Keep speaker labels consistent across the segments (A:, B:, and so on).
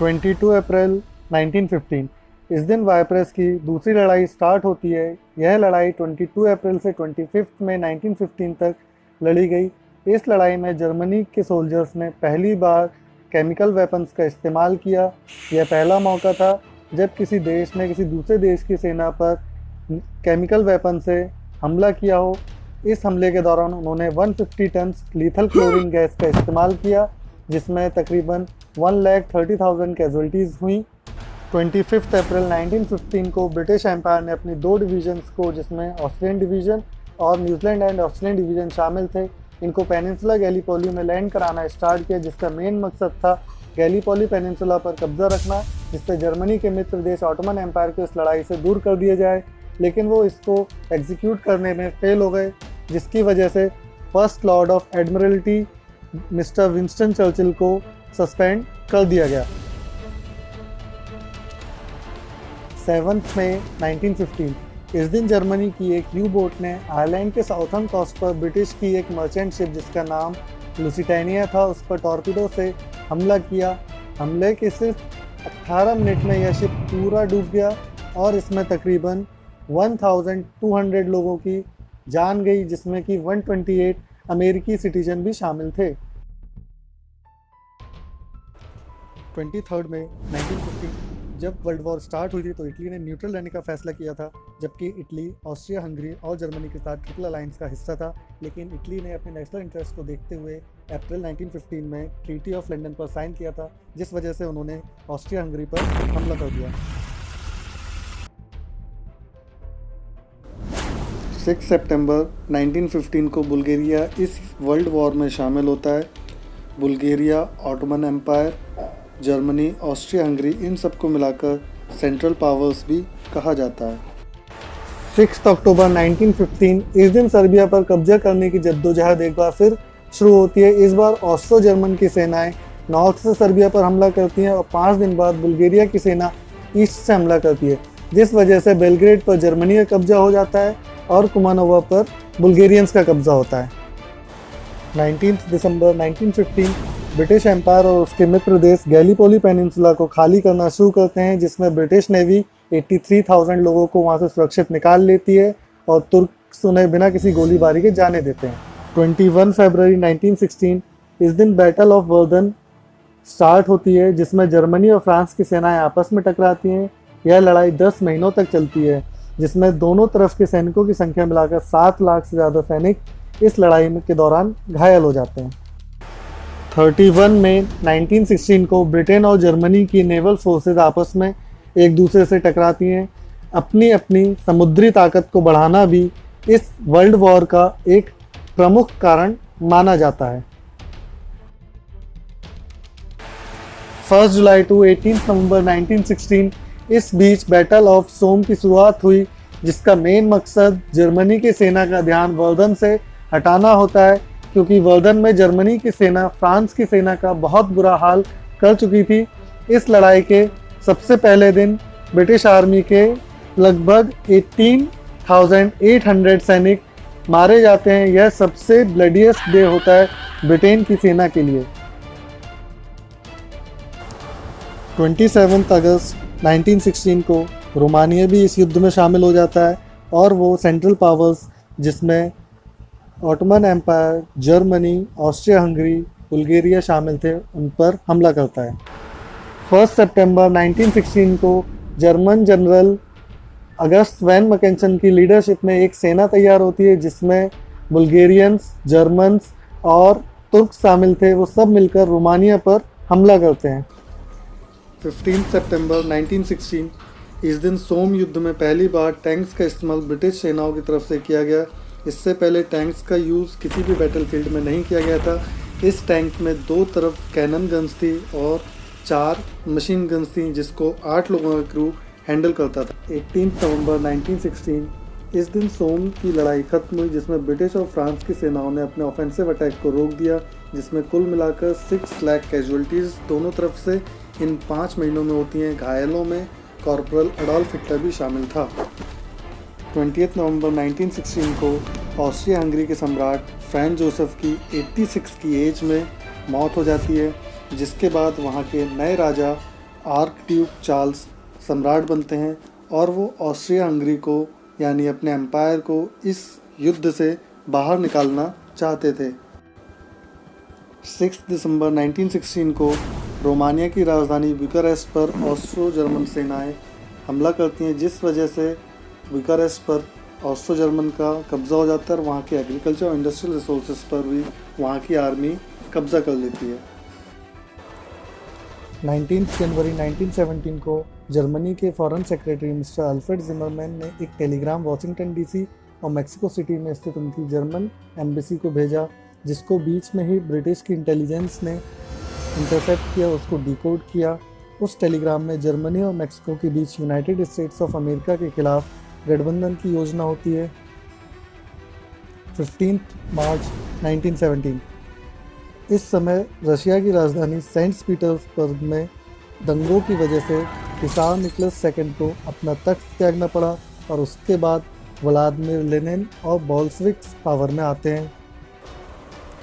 A: 22 अप्रैल 1915 इस दिन वाइप्रेस की दूसरी लड़ाई स्टार्ट होती है। यह लड़ाई 22 अप्रैल से 25 मई 1915 तक लड़ी गई। इस लड़ाई में जर्मनी के सोल्जर्स ने पहली बार केमिकल वेपन्स का इस्तेमाल किया। यह पहला मौका था जब किसी देश ने किसी दूसरे देश की सेना पर केमिकल वेपन से हमला किया हो। इस हमले के दौरान उन्होंने 150 टन लीथल क्लोरीन गैस का इस्तेमाल किया, जिसमें तकरीबन 1,30,000 कैजुअल्टीज़ हुई। 25 अप्रैल 1915 को ब्रिटिश एम्पायर ने अपनी दो डिवीजन्स को, जिसमें ऑस्ट्रियन डिवीज़न और न्यूजीलैंड एंड ऑस्ट्रियन डिवीज़न शामिल थे, इनको पेनिनसुला गैलीपोली में लैंड कराना स्टार्ट किया, जिसका मेन मकसद था गैलीपोली पेनिनसुला पर कब्जा रखना, जिससे जर्मनी के मित्र देश ऑटोमन एम्पायर को इस लड़ाई से दूर कर दिया जाए। लेकिन वो इसको एग्जीक्यूट करने में फेल हो गए, जिसकी वजह से first Lord of Admiralty mister Winston Churchill को सस्पेंड कर दिया गया। 7 मई 1915 इस दिन जर्मनी की एक यू बोट ने आयरलैंड के साउथर्न कोस्ट पर ब्रिटिश की एक मर्चेंट शिप जिसका नाम लुसिटानिया था, उस पर टॉर्पीडो से हमला किया। हमले के सिर्फ 18 मिनट में यह शिप पूरा डूब गया और इसमें तकरीबन 1,200 लोगों की जान गई, जिसमें कि 128 अमेरिकी सिटीजन भी शामिल थे। 23 मई 1915 जब वर्ल्ड वॉर स्टार्ट हुई थी तो इटली ने न्यूट्रल रहने का फैसला किया था, जबकि इटली ऑस्ट्रिया हंगरी और जर्मनी के साथ ट्रिपल अलायंस का हिस्सा था। लेकिन इटली ने अपने नेशनल इंटरेस्ट को देखते हुए अप्रैल 1915 में ट्रीटी ऑफ लंदन पर साइन किया था, जिस वजह से उन्होंने ऑस्ट्रिया हंगरी पर हमला कर दिया। 6 सितंबर 1915 को बुल्गारिया इस वर्ल्ड वॉर में शामिल होता है। Bulgaria, Ottoman empire, Germany, Austria Hungary, इन सबको मिलाकर सेंट्रल पावर्स भी कहा जाता है। 6 अक्टूबर 1915 इस दिन सर्बिया पर कब्जा करने की जद्दोजहद एक बार फिर शुरू होती है। इस बार ऑस्ट्रो जर्मन की सेनाएं नॉर्थ से सर्बिया पर हमला करती हैं और 5 दिन बाद बुल्गारिया की सेना ईस्ट से हमला करती है, जिस वजह से बेलग्रेड पर जर्मनी का कब्जा हो जाता है और कुमानोवा पर बुल्गारियंस का कब्जा होता है। 19 दिसंबर 1915 ब्रिटिश एम्पायर और उसके मित्र देश गैलीपोली पेनिनसुला को खाली करना शुरू करते हैं, जिसमें ब्रिटिश नेवी 83,000 लोगों को वहां से सुरक्षित निकाल लेती है और तुर्क उन्हें बिना किसी गोलीबारी के जाने देते हैं। 21 फरवरी 1916 इस दिन बैटल ऑफ वर्दन स्टार्ट होती है, जिसमें जर्मनी और फ्रांस की सेनाएं आपस में टकराती हैं। यह लड़ाई 10 महीनों तक चलती है, जिसमें दोनों तरफ के सैनिकों की संख्या मिलाकर 7 लाख से ज़्यादा सैनिक इस लड़ाई के दौरान घायल हो जाते हैं। 31 मई 1916 को ब्रिटेन और जर्मनी की नेवल फोर्सेस आपस में एक दूसरे से टकराती हैं। अपनी अपनी समुद्री ताकत को बढ़ाना भी इस वर्ल्ड वॉर का एक प्रमुख कारण माना जाता है। 1 जुलाई टू 18 नवंबर 1916 इस बीच बैटल ऑफ सोम की शुरुआत हुई, जिसका मेन मकसद जर्मनी की सेना का ध्यान वर्दन से हटाना होता है, क्योंकि वर्दन में जर्मनी की सेना फ्रांस की सेना का बहुत बुरा हाल कर चुकी थी। इस लड़ाई के सबसे पहले दिन ब्रिटिश आर्मी के लगभग 18,800 सैनिक मारे जाते हैं। यह सबसे ब्लडीएस्ट डे होता है ब्रिटेन की सेना के लिए। 27 अगस्त 1916 को रोमानिया भी इस युद्ध में शामिल हो जाता है और वो सेंट्रल पावर्स, जिसमें Ottoman empire, Germany, Austria Hungary, Bulgaria शामिल थे, उन पर हमला करता है। 1 सितंबर 1916 को जर्मन जनरल अगस्त वैन मैकेंसन की लीडरशिप में एक सेना तैयार होती है, जिसमें बुल्गारियंस, जर्मन्स और तुर्क शामिल थे। वो सब मिलकर रोमानिया पर हमला करते हैं। 15 सितंबर 1916 इस दिन सोम युद्ध में पहली बार टैंक्स का इस्तेमाल ब्रिटिश सेनाओं की तरफ से किया गया। इससे पहले टैंक्स का यूज़ किसी भी बैटलफील्ड में नहीं किया गया था। इस टैंक में 2 तरफ कैनन गन्स थी और 4 मशीन गन्स थी, जिसको 8 लोगों का क्रू हैंडल करता था। 18 नवंबर 1916 इस दिन सोम की लड़ाई खत्म हुई, जिसमें ब्रिटिश और फ्रांस की सेनाओं ने अपने ऑफेंसिव अटैक को रोक दिया, जिसमें कुल मिलाकर 6 लाख कैजुअल्टीज़ दोनों तरफ से इन 5 महीनों में होती हैं। घायलों में कॉर्पोरल एडोल्फ हिटलर भी शामिल था। 20 नवंबर 1916 को ऑस्ट्रिया हंगरी के सम्राट फ्रांज जोसेफ की 86 की एज में मौत हो जाती है, जिसके बाद वहाँ के नए राजा आर्क ड्यूक चार्ल्स सम्राट बनते हैं और वो ऑस्ट्रिया हंगरी को यानी अपने एम्पायर को इस युद्ध से बाहर निकालना चाहते थे। 6 दिसंबर 1916 को रोमानिया की राजधानी बुकारेस्ट पर ऑस्ट्रो जर्मन सेनाएं हमला करती हैं, जिस वजह से बुकारेस्ट पर ऑस्ट्रो जर्मन का कब्ज़ा हो जाता है और वहाँ के एग्रीकल्चर और इंडस्ट्रियल रिसोर्सेज पर भी वहाँ की आर्मी कब्ज़ा कर लेती है। 19 जनवरी 1917 को जर्मनी के foreign secretary mister Alfred Zimmerman ने एक टेलीग्राम वाशिंगटन डीसी और मेक्सिको सिटी में स्थित उनकी जर्मन एम्बेसी को भेजा, जिसको बीच में ही ब्रिटिश की इंटेलिजेंस ने इंटरसेप्ट किया, उसको डिकोड किया। उस टेलीग्राम में जर्मनी और मेक्सिको के बीच यूनाइटेड स्टेट्स ऑफ अमेरिका के खिलाफ गठबंधन की योजना होती है। 15 मार्च 1917 इस समय रशिया की राजधानी सेंट पीटर्सबर्ग में दंगों की वजह से किसार निकोलस II को अपना तख्त त्यागना पड़ा और उसके बाद व्लादिमीर लेनिन और बोल्शेविक्स पावर में आते हैं।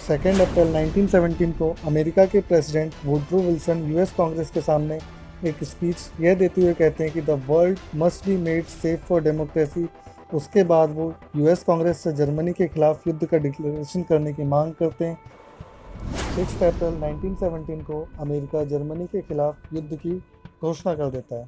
A: 2 अप्रैल 1917 को अमेरिका के president Woodrow Wilson US Congress के सामने एक स्पीच यह देते हुए कहते हैं कि the world must be made safe for democracy. उसके बाद वो यूएस कांग्रेस से जर्मनी के खिलाफ युद्ध का डिक्लेरेशन करने की मांग करते हैं। 6 अप्रैल 1917 को अमेरिका जर्मनी के खिलाफ युद्ध की घोषणा कर देता है।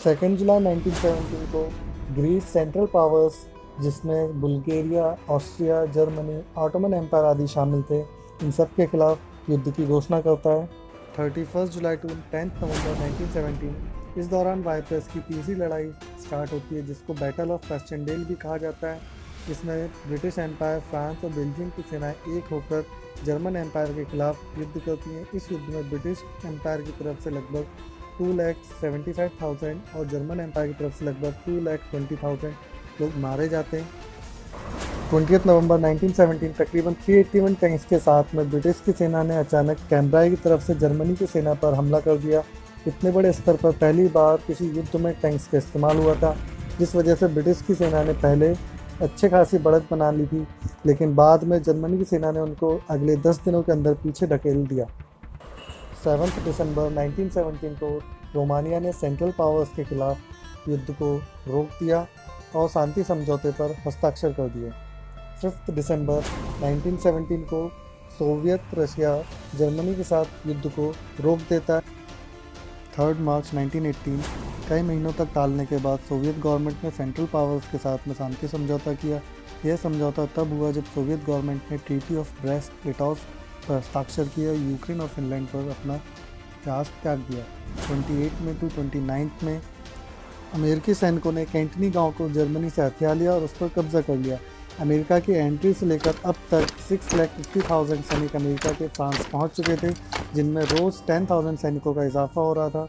A: 2 जुलाई 1917 को ग्रीस सेंट्रल पावर्स, जिसमें Bulgaria, Austria, Germany, Ottoman empire आदि शामिल थे, इन सब के खिलाफ युद्ध की घोषणा करता है। 31 जुलाई टू 10 नवंबर 1917 इस दौरान वाइपर्स की तीसरी लड़ाई स्टार्ट होती है, जिसको बैटल ऑफ फैस्टेंडेल भी कहा जाता है। इसमें ब्रिटिश एम्पायर, फ्रांस और बेल्जियम की सेनाएं एक होकर जर्मन एम्पायर के खिलाफ युद्ध करती हैं। इस युद्ध में ब्रिटिश एम्पायर की तरफ से लगभग 2,75,000 और जर्मन एम्पायर की तरफ से लगभग 2,20,000 लोग मारे जाते हैं। 20 नवंबर 1917 तकरीबन 381 टैंक्स के साथ में ब्रिटिश की सेना ने अचानक कैम्ब्राई की तरफ से जर्मनी की सेना पर हमला कर दिया। इतने बड़े स्तर पर पहली बार किसी युद्ध में टैंक्स का इस्तेमाल हुआ था, जिस वजह से ब्रिटिश की सेना ने पहले अच्छे खासी बढ़त बना ली थी, लेकिन बाद में जर्मनी की सेना ने उनको अगले 10 दिनों के अंदर पीछे ढकेल दिया। 7 दिसंबर 1917 को रोमानिया ने सेंट्रल पावर्स के खिलाफ युद्ध को रोक दिया और शांति समझौते पर हस्ताक्षर कर दिए। 5 दिसंबर 1917 को सोवियत रशिया जर्मनी के साथ युद्ध को रोक देता है। 3 मार्च 1918 कई महीनों तक टालने के बाद सोवियत गवर्नमेंट ने सेंट्रल पावर्स के साथ में शांति समझौता किया। यह समझौता तब हुआ जब सोवियत गवर्नमेंट ने ट्रीटी ऑफ ब्रेस्ट लिटोव्स्क पर हस्ताक्षर किया, यूक्रेन और फिनलैंड पर अपना जहाज त्याग दिया। 28 में टू 29 में अमेरिकी सैनिकों ने कैंटनी गांव को जर्मनी से हथिया लिया और उस पर कब्जा कर लिया। अमेरिका की एंट्री से लेकर अब तक 6,50,000 सैनिक अमेरिका के फ्रांस पहुंच चुके थे, जिनमें रोज़ 10,000 सैनिकों का इजाफा हो रहा था।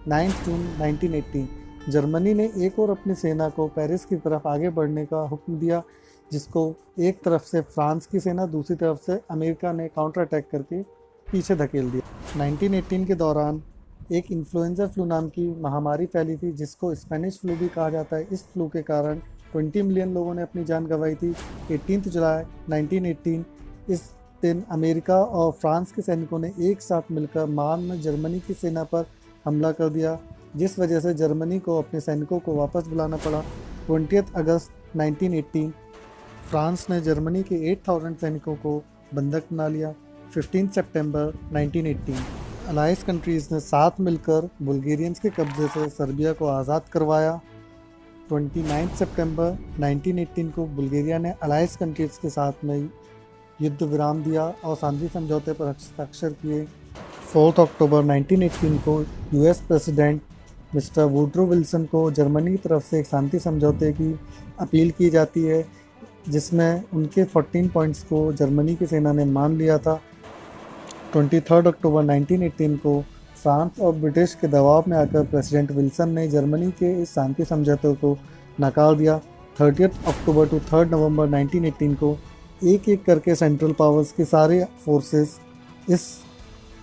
A: 9 जून 1918 जर्मनी ने एक और अपनी सेना को पेरिस की तरफ आगे बढ़ने का हुक्म दिया, जिसको एक तरफ से फ्रांस की सेना, दूसरी तरफ से अमेरिका ने काउंटर अटैक करके पीछे धकेल दिया। 1918 के दौरान एक इन्फ्लुएंजा फ्लू नाम की महामारी फैली थी, जिसको स्पेनिश फ्लू भी कहा जाता है। इस फ्लू के कारण 20 मिलियन लोगों ने अपनी जान गंवाई थी। 18 जुलाई 1918 इस दिन अमेरिका और फ्रांस के सैनिकों ने एक साथ मिलकर मार्न में जर्मनी की सेना पर हमला कर दिया, जिस वजह से जर्मनी को अपने सैनिकों को वापस बुलाना पड़ा। 20 अगस्त 1918 फ्रांस ने जर्मनी के 8,000 सैनिकों को बंधक बना लिया। 15 सितंबर 1918 अलाइज कंट्रीज़ ने साथ मिलकर बुल्गारियंस के कब्जे से सर्बिया को आज़ाद करवाया। 29 सितंबर 1918 को बुल्गारिया ने अलाइज कंट्रीज़ के साथ में युद्ध विराम दिया और शांति समझौते पर हस्ताक्षर किए। 4 अक्टूबर 1918 को US president mister Woodrow Wilson को जर्मनी की तरफ से एक शांति समझौते की अपील की जाती है, जिसमें उनके 14 पॉइंट्स को जर्मनी की सेना ने मान लिया था। 23 अक्टूबर 1918 को फ्रांस और ब्रिटिश के दबाव में आकर प्रेसिडेंट विल्सन ने जर्मनी के इस शांति समझौते को नकार दिया। 30 अक्टूबर टू 3 नवंबर 1918 को एक एक करके सेंट्रल पावर्स के सारे फोर्सेस इस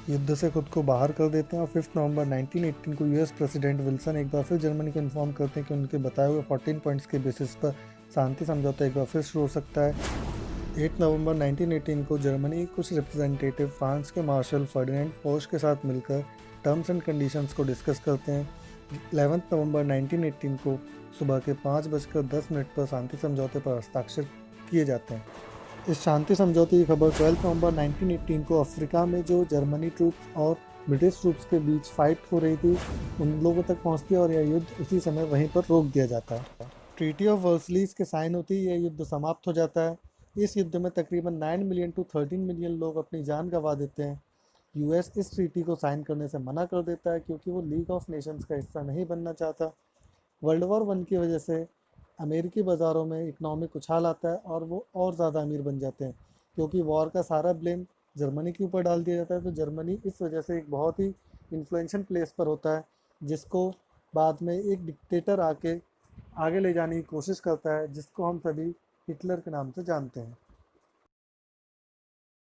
A: युद्ध से खुद को बाहर कर देते हैं और 5 नवंबर 1918 को यूएस प्रेसिडेंट विल्सन एक बार फिर जर्मनी को इन्फॉर्म करते हैं कि उनके बताए हुए 14 पॉइंट्स के बेसिस पर शांति समझौता एक बार फिर शुरू हो सकता है। 8 नवंबर 1918 को जर्मनी के कुछ रिप्रेजेंटेटिव फ्रांस के मार्शल फर्डिनेंड फोच के साथ मिलकर टर्म्स एंड कंडीशंस को डिस्कस करते हैं। 11 नवंबर 1918 को सुबह के 5:10 पर शांति समझौते पर हस्ताक्षर किए जाते हैं। इस शांति समझौते की खबर 12 नवंबर 1918 को अफ्रीका में जो जर्मनी ट्रूप्स और ब्रिटिश ट्रूप्स के बीच फाइट हो रही थी उन लोगों तक पहुंचती है और यह युद्ध उसी समय वहीं पर रोक दिया जाता है। ट्रीटी ऑफ वर्सलीज के साइन होती है यह युद्ध समाप्त हो जाता है। इस युद्ध में तकरीबन 9 मिलियन टू 13 मिलियन लोग अपनी जान गंवा देते हैं। यूएस इस ट्रीटी को साइन करने से मना कर देता है क्योंकि वो लीग ऑफ नेशंस का हिस्सा नहीं बनना चाहता। वर्ल्ड वॉर 1 की वजह से अमेरिकी बाज़ारों में इकनॉमिक उछाल आता है और वो और ज़्यादा अमीर बन जाते हैं क्योंकि वॉर का सारा ब्लेम जर्मनी के ऊपर डाल दिया जाता है। तो जर्मनी इस वजह से एक बहुत ही इन्फ्लुएंशियल प्लेस पर होता है जिसको बाद में एक डिक्टेटर आके आगे ले जाने की कोशिश करता है जिसको हम सभी हिटलर के नाम से जानते हैं।